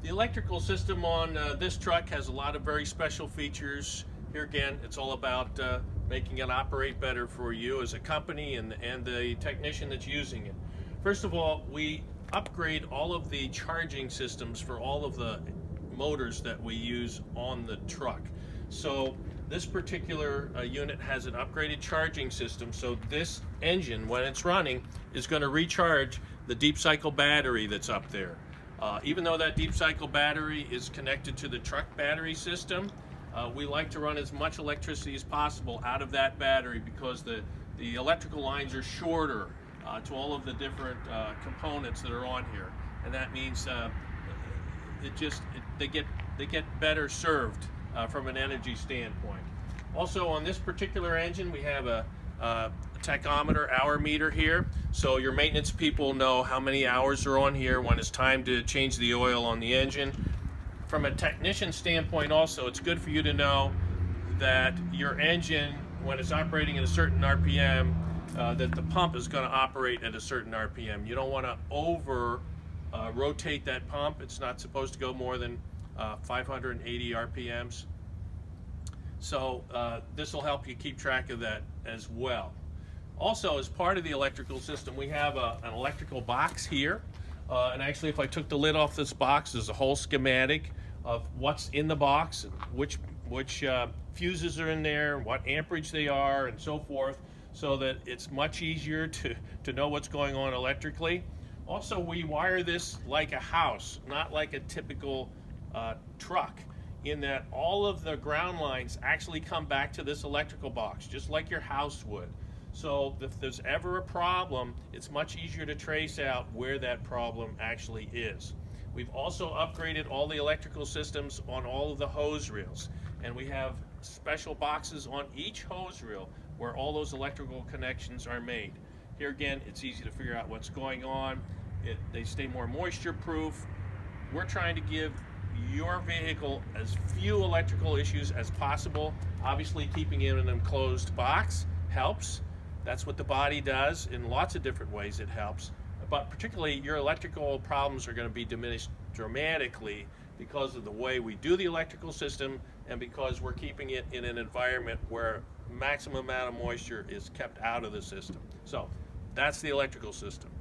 The electrical system on this truck has a lot of very special features. Here again, it's all about making it operate better for you as a company and the technician that's using it. First of all, we upgrade all of the charging systems for all of the motors that we use on the truck. So this particular unit has an upgraded charging system, so this engine, when it's running, is going to recharge the deep cycle battery that's up there. Even though that deep cycle battery is connected to the truck battery system, we like to run as much electricity as possible out of that battery because the electrical lines are shorter to all of the different components that are on here, and that means they get better served from an energy standpoint. Also, on this particular engine, we have a tachometer, hour meter here, so your maintenance people know how many hours are on here when it's time to change the oil on the engine. From a technician standpoint also, it's good for you to know that your engine, when it's operating at a certain RPM, that the pump is going to operate at a certain RPM. You don't want to over rotate that pump. It's not supposed to go more than 580 RPMs. So this will help you keep track of that as well. Also, as part of the electrical system, we have an electrical box here. And actually, if I took the lid off this box, there's a whole schematic of what's in the box, which fuses are in there, what amperage they are, and so forth, so that it's much easier to know what's going on electrically. Also, we wire this like a house, not like a typical truck, in that all of the ground lines actually come back to this electrical box, just like your house would. So if there's ever a problem, it's much easier to trace out where that problem actually is. We've also upgraded all the electrical systems on all of the hose reels, and we have special boxes on each hose reel where all those electrical connections are made. Here again, it's easy to figure out what's going on. They stay more moisture proof. We're trying to give your vehicle as few electrical issues as possible. Obviously, keeping it in an enclosed box helps. That's what the body does. In lots of different ways it helps. But particularly, your electrical problems are going to be diminished dramatically because of the way we do the electrical system and because we're keeping it in an environment where maximum amount of moisture is kept out of the system. So that's the electrical system.